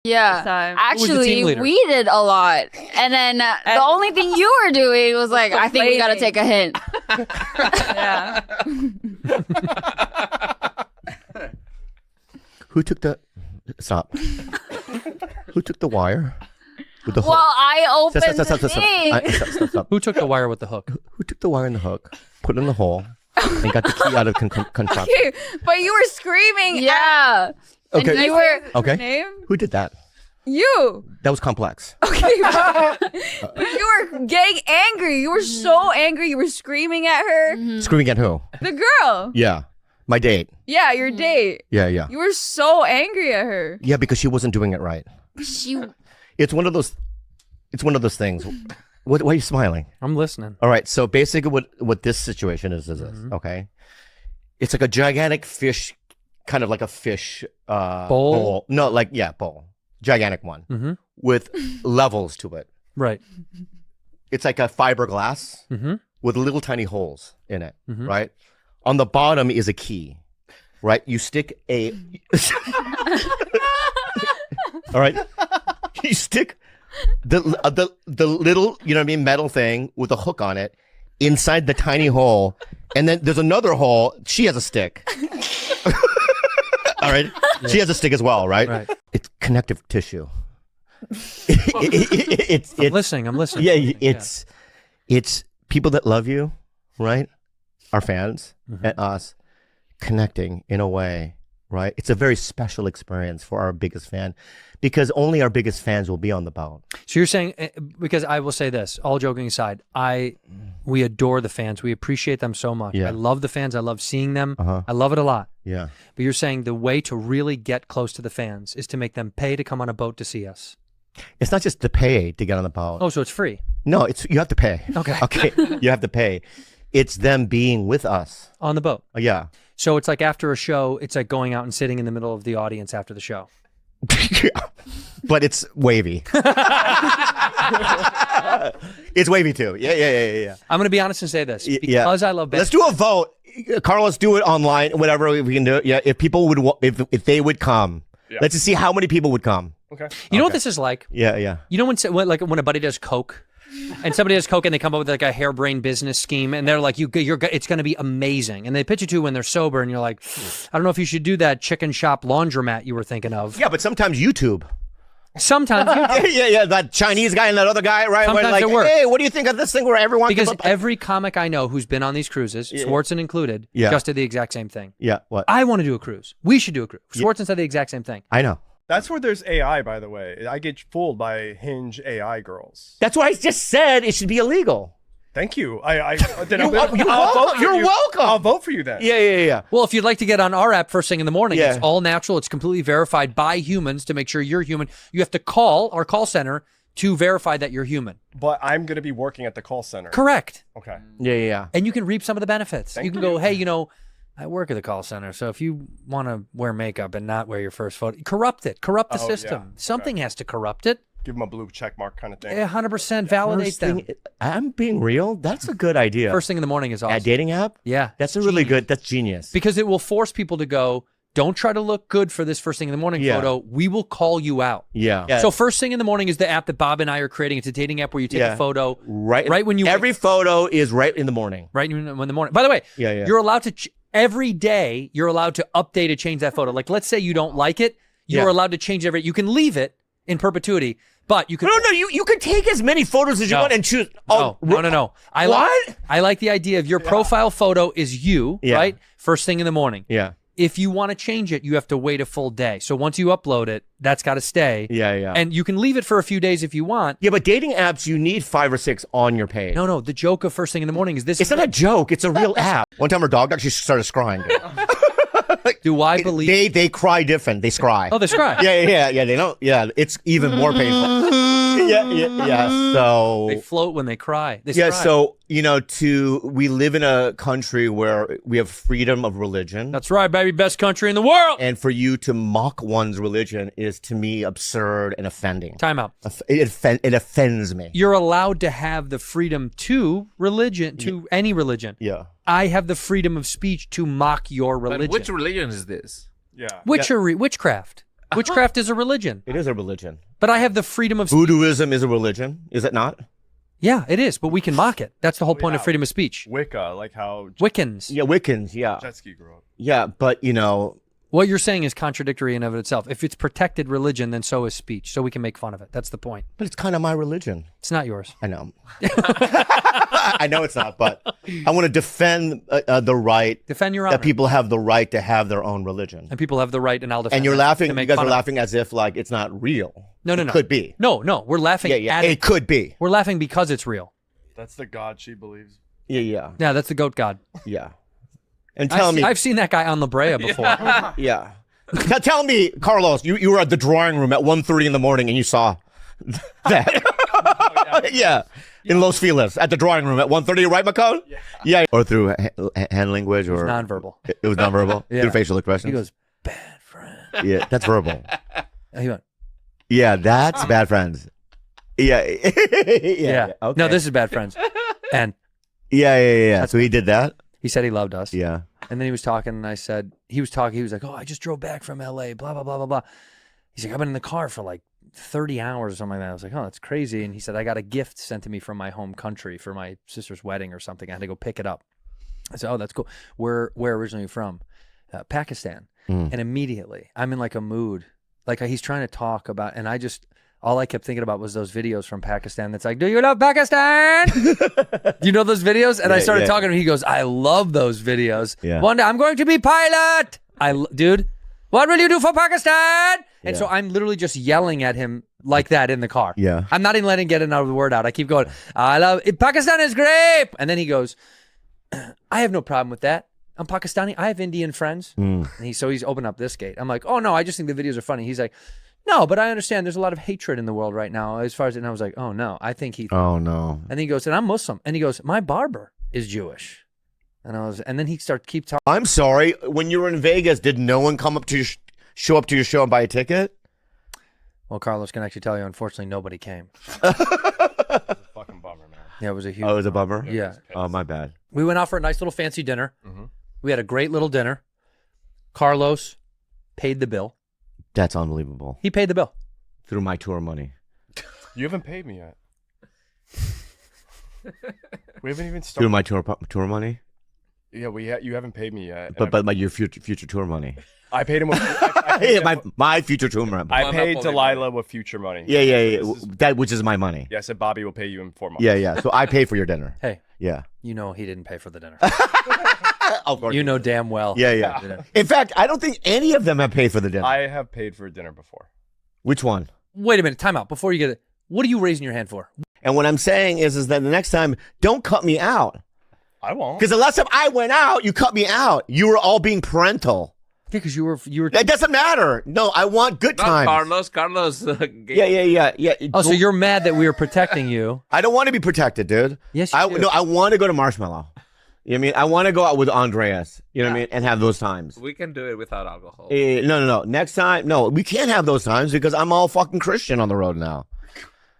Yeah. Actually, we did a lot. And then the only thing you were doing was like, I think we got to take a hint. Yeah. Who took the... Stop. Who took the wire? With the hook? Well, I opened the thing. Stop. Who took the wire with the hook? Who took the wire and the hook, put it in the hole, and got the key out of contraption? Okay, but you were screaming. Yeah. Okay. And you were... Okay. Name? Who did that? You. That was complex. Okay. But you were getting angry. You were so angry. You were screaming at her. Screaming at who? The girl. Yeah. My date. Yeah, your date. Yeah. You were so angry at her. Yeah, because she wasn't doing it right. It's one of those things. Why are you smiling? I'm listening. All right. So basically what this situation is this, okay? It's like a gigantic fish, kind of like a fish bowl. No, bowl. Gigantic one with levels to it. Right. It's like a fiberglass with little tiny holes in it, right? On the bottom is a key, right? You stick a... All right? You stick the little, you know what I mean, metal thing with a hook on it inside the tiny hole, and then there's another hole. She has a stick. All right? Yeah. She has a stick as well, right? It's connective tissue. I'm listening. Yeah, it's people that love you, right? Our fans and us connecting in a way, right? It's a very special experience for our biggest fan because only our biggest fans will be on the boat. So you're saying, because I will say this, all joking aside, we adore the fans. We appreciate them so much. Yeah. I love the fans. I love seeing them. I love it a lot. Yeah. But you're saying the way to really get close to the fans is to make them pay to come on a boat to see us. It's not just to pay to get on the boat. Oh, so it's free? No, you have to pay. Okay. Okay. You have to pay. It's them being with us. On the boat? Yeah. So it's like after a show, it's like going out and sitting in the middle of the audience after the show. But it's wavy. It's wavy too. Yeah. I'm going to be honest and say this. Because I love... Let's do a vote. Carlos, do it online, whatever we can do. Yeah, if people would, if they would come. Yeah. Let's just see how many people would come. Okay. You know what this is like? Yeah. You know when a buddy does coke? And somebody does coke and they come up with like a harebrained business scheme and they're like, it's going to be amazing. And they pitch it to you when they're sober and you're like, I don't know if you should do that chicken shop laundromat you were thinking of. Yeah, but sometimes YouTube. Sometimes YouTube. Yeah, that Chinese guy and that other guy, right? Sometimes like, it works. Hey, what do you think of this thing where everyone... Because every comic I know who's been on these cruises, Swartzen included, just did the exact same thing. Yeah, what? I want to do a cruise. We should do a cruise. Swartzen said the exact same thing. I know. That's where there's AI, by the way. I get fooled by Hinge AI girls. That's why I just said it should be illegal. Thank you. You're welcome. I'll vote for you then. Yeah. Well, if you'd like to get on our app first thing in the morning, it's all natural. It's completely verified by humans to make sure you're human. You have to call our call center to verify that you're human. But I'm going to be working at the call center. Correct. Okay. Yeah. And you can reap some of the benefits. You can go, hey, I work at the call center, so if you want to wear makeup and not wear your first photo, corrupt the system. Yeah. Something has to corrupt it. Give them a blue check mark kind of thing. 100% validate them. I'm being real. That's a good idea. First thing in the morning is awesome. A dating app? Yeah. That's that's genius. Because it will force people to go, don't try to look good for this first thing in the morning photo. We will call you out. Yeah. So first thing in the morning is the app that Bob and I are creating. It's a dating app where you take a photo right when you... Every photo is right in the morning. Right in the morning. By the way, you're allowed to... Every day, you're allowed to update or change that photo. Like, let's say you don't like it. You're allowed to change every... You can leave it in perpetuity, but you can... No, you can take as many photos as you want and choose... No. I like the idea of your profile photo is you, right? First thing in the morning. Yeah. If you want to change it, you have to wait a full day. So once you upload it, that's got to stay. Yeah. And you can leave it for a few days if you want. Yeah, but dating apps, you need 5 or 6 on your page. No. The joke of first thing in the morning is this. It's not a joke. It's a real app. One time her dog actually started scrying. Do I believe... They cry different. They scry. Oh, they scry. Yeah. They don't... Yeah, it's even more painful. Yeah. So... They float when they cry. They scry. So, we live in a country where we have freedom of religion. That's right, baby. Best country in the world. And for you to mock one's religion is, to me, absurd and offending. Time out. It offends me. You're allowed to have the freedom to religion, to any religion. Yeah. I have the freedom of speech to mock your religion. But which religion is this? Yeah. Witchcraft. Witchcraft is a religion. It is a religion. But I have the freedom of speech. Voodooism is a religion, is it not? Yeah, it is, but we can mock it. That's the whole point of freedom of speech. Wicca, like how Wiccans. Yeah, Wiccans, yeah. jet ski grew up. Yeah, but you know, What you're saying is contradictory in of itself. If it's protected religion, then so is speech. So we can make fun of it. That's the point. but it's kind of my religion. It's not yours. I know. I know it's not, but I want to defend the right Defend your honor. that people have the right to have their own religion. And people have the right, and I'll defend And you're it, laughing. to You make guys fun are of it. laughing as if like it's not real. No. It could be. No. We're laughing Yeah. at it. It could be. We're laughing because it's real. That's the God she believes. Yeah. Yeah, that's the goat god. Yeah. And tell me. I've seen that guy on La Brea before. Yeah. Tell me, Carlos, you were at the drawing room at 1:30 in the morning and you saw that. Yeah. In Los Feliz at the drawing room at 1:30, right, McCone? Yeah. Or through hand language or Nonverbal. It was nonverbal. Yeah. Through facial expressions. He goes, bad friend. Yeah, that's verbal. And he went, Yeah, that's bad friends. Yeah. yeah. Okay. No, this is bad friends. And Yeah. So he did that? he said he loved us. Yeah. And then he was talking, and I said, he was like, oh, I just drove back from LA, blah, blah, blah, blah, blah. He's like, I've been in the car for like 30 hours or something like that. I was like, oh, that's crazy. And he said, I got a gift sent to me from my home country for my sister's wedding or something. I had to go pick it up. I said, oh, that's cool. Where originally from? Pakistan. And immediately, I'm in like a mood. Like he's trying to talk about, and all I kept thinking about was those videos from Pakistan that's like, do you love Pakistan? Do you know those videos? And I started talking to him. He goes, I love those videos. Yeah. One day I'm going to be pilot. Dude, what will you do for Pakistan? And so I'm literally just yelling at him like that in the car. Yeah. I'm not even letting him get another word out. I keep going, Pakistan is great. And then he goes, I have no problem with that. I'm Pakistani. I have Indian friends. And he's opened up this gate. I'm like, oh no, I just think the videos are funny. He's like, no, but I understand there's a lot of hatred in the world right now as far as, and I was like, oh no, I think he. Oh no. And then he goes, and I'm Muslim. And he goes, my barber is Jewish. And then he started keep talking. I'm sorry. When you were in Vegas, did no one come up to show up to your show and buy a ticket? Well, Carlos can actually tell you, unfortunately, nobody came. It's a fucking bummer, man. Yeah, it was a huge. Oh, it was a bummer? Yeah. Oh, my bad. We went out for a nice little fancy dinner. We had a great little dinner. Carlos paid the bill. That's unbelievable. He paid the bill. Through my tour money. You haven't paid me yet. We haven't even Through started. my tour money? Yeah, you haven't paid me yet. But your future tour money. I paid him with I paid him my future tour money. I paid Delilah with future money. Yeah. That which is my money. Yeah, I said Bobby will pay you in 4 months. Yeah. So I pay for your dinner. Hey, Yeah. you know he didn't pay for the dinner. Of course. You know damn well. Yeah. In fact, I don't think any of them have paid for the dinner. I have paid for dinner before. Which one? Wait a minute, time out. Before you get it, what are you raising your hand for? And what I'm saying is that the next time, don't cut me out. I won't. Because the last time I went out, you cut me out. You were all being parental. Yeah, because you were. It doesn't matter. No, I want good times. Carlos. Yeah. Oh, so you're mad that we were protecting you? I don't want to be protected, dude. Yes, you do. No, I want to go to Marshmallow. You know what I mean? I want to go out with Andreas. You know what I mean? And have those times. We can do it without alcohol. No. Next time, no, we can't have those times because I'm all fucking Christian on the road now.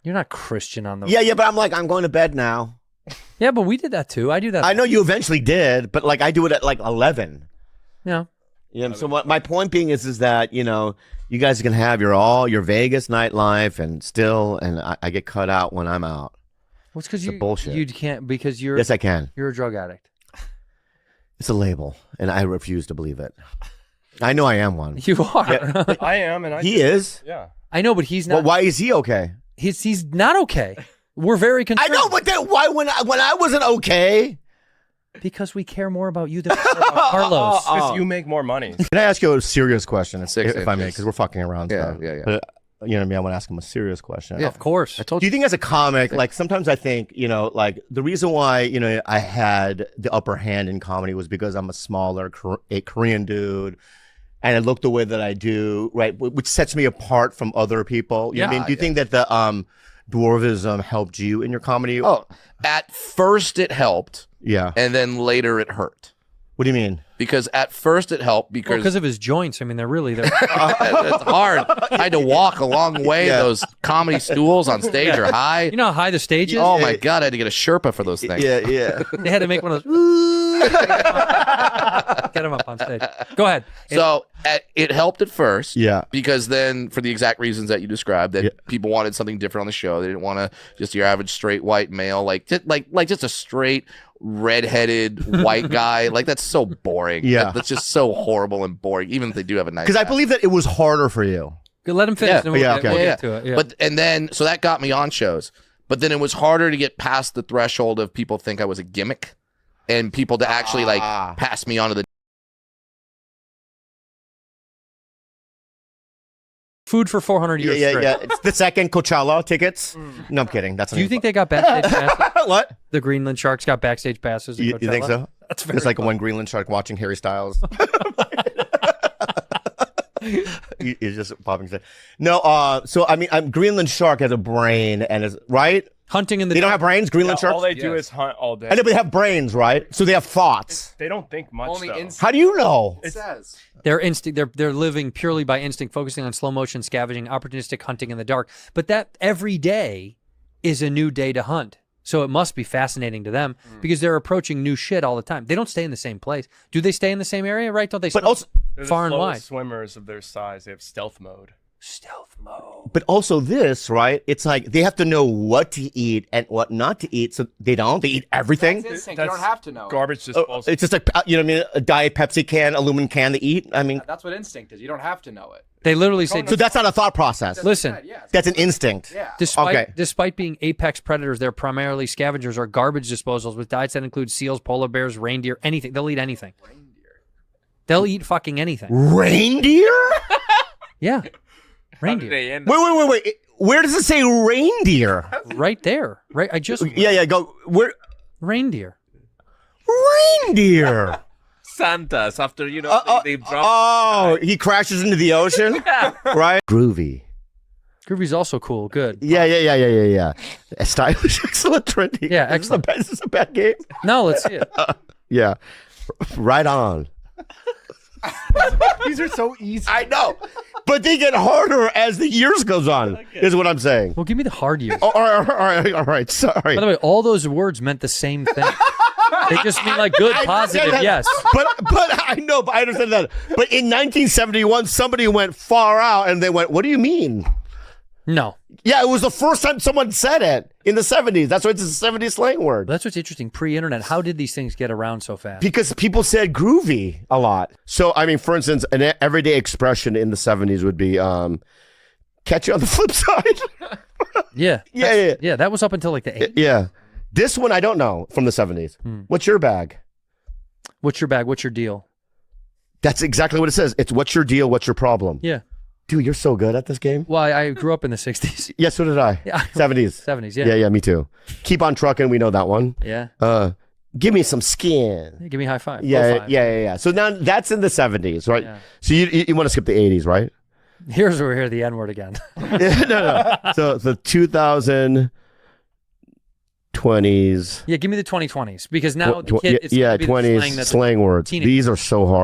You're not Christian on the. Yeah, but I'm going to bed now. Yeah, but we did that too. I do that. I know you eventually did, but like I do it at like 11. Yeah. Yeah. So what my point being is that you guys can have your Vegas nightlife and I get cut out when I'm out. Well, it's because you bullshit. You can't because you're. Yes, I can. You're a drug addict. It's a label, and I refuse to believe it. I know I am one. You are. Yeah. I am, and He is. Yeah. I know, but he's not. Well, why is he okay? He's not okay. We're very concerned. I know, but then why when I wasn't okay? Because we care more about you than we care about Carlos. Because you make more money. Can I ask you a serious question, if I may? inches. Because we're fucking around. Yeah, stuff. yeah. But, you know what I mean? I want to ask him a serious question. Yeah. Of course. I told Do you. you think as a comic, like sometimes I think, like the reason why, I had the upper hand in comedy was because I'm a smaller Korean dude and I look the way that I do, right? Which sets me apart from other people. You know what I mean? Do you think that the dwarfism helped you in your comedy? Oh, at first it helped, Yeah. and then later it hurt. What do you mean? Because at first it helped because of his joints. I mean, they're. it's hard. I had to walk a long way. Yeah. Those comedy stools on stage are high. You know how high the stage is? Oh my God, I had to get a Sherpa for those things. Yeah. They had to make one of those. Get him up on stage. Go ahead. So it helped at first. Yeah. Because then, for the exact reasons that you described, that people wanted something different on the show. They didn't want to just your average straight white male, like just a straight redheaded white guy. Like, that's so boring. Yeah. That's just so horrible and boring. Even if they do have a nice. Because I believe that it was harder for you. Let him finish. Yeah. Then we'll Yeah, get, okay. we'll get to it. Yeah. But and then so that got me on shows. But then it was harder to get past the threshold of people think I was a gimmick, and people to actually like pass me on to the food for 400 years straight. Yeah. It's the second Coachella tickets. No, I'm kidding. That's Do you think they got backstage passes? what? The Greenland Sharks got backstage passes. At You think Coachella? so? That's very It's like fun. one Greenland shark watching Harry Styles. He's just popping. No, so I mean, Greenland shark has a brain and is right. Hunting in the They don't have brains. Greenland All sharks. they do is hunt all day. I know, but they have brains, right? So they have thoughts. They don't think much though. How do you know? It says. Their instinct, they're living purely by instinct, focusing on slow motion scavenging, opportunistic hunting in the dark. But that every day is a new day to hunt. So it must be fascinating to them because they're approaching new shit all the time. They don't stay in the same place. Do they stay in the same area? Right? Don't they? But also, They're the far and slowest wide. swimmers of their size. They have stealth mode. Stealth mode. but also this, right? It's like they have to know what to eat and what not to eat. So they don't. They eat everything. It's instinct. That's You don't have to know. Garbage disposal. It's just like you know what I mean. A Diet Pepsi can, aluminum can to eat. I mean, That's what instinct is. You don't have to know it. They literally say, so that's not a thought process. listen, Yeah. That's an instinct. Yeah. despite being apex predators, they're primarily scavengers or garbage disposals with diets that include seals, polar bears, reindeer, anything. They'll eat anything. They'll eat fucking anything. Reindeer? Yeah. Reindeer. Wait. Where does it say reindeer? Right there. Right. I just Yeah. Go. Where? reindeer. Reindeer. Santas after they drop. Oh, he crashes into the ocean, right? Groovy. Groovy's also cool. Good. Yeah. Stylish, excellent, trendy. Yeah, Is this a bad game? No, let's see it. Yeah. Right on. These are so easy. I know, but they get harder as the years goes on. Is what I'm saying. Well, give me the hard years. Oh, all right. Sorry. By the way, all those words meant the same thing. They just mean like good, positive, yes. But I know, but I understand that. But in 1971, somebody went far out, and they went, "What do you mean?" No. Yeah, it was the first time someone said it in the 70s. That's why it's a 70s slang word. That's what's interesting. Pre-internet, how did these things get around so fast? Because people said groovy a lot. So, I mean, for instance, an everyday expression in the 70s would be catch you on the flip side. Yeah. Yeah, that was up until like the 80s. Yeah. This one I don't know from the 70s. What's your bag? What's your bag? What's your deal? That's exactly what it says. It's what's your deal? What's your problem? Yeah. Dude, you're so good at this game. Well, I grew up in the 60s. Yeah, so did I. Yeah. 70s. 70s, yeah. Yeah, me too. Keep on trucking. We know that one. Yeah. Give me some skin. Hey, give me a high five. Yeah, Low five. yeah. So now that's in the 70s, right? Yeah. So you want to skip the 80s, right? Here's where we hear the N-word again. No. So the 2020s. Yeah, give me the 2020s because now the kid, it's 20s gonna be the slang that's slang words. teenage. These are so hard.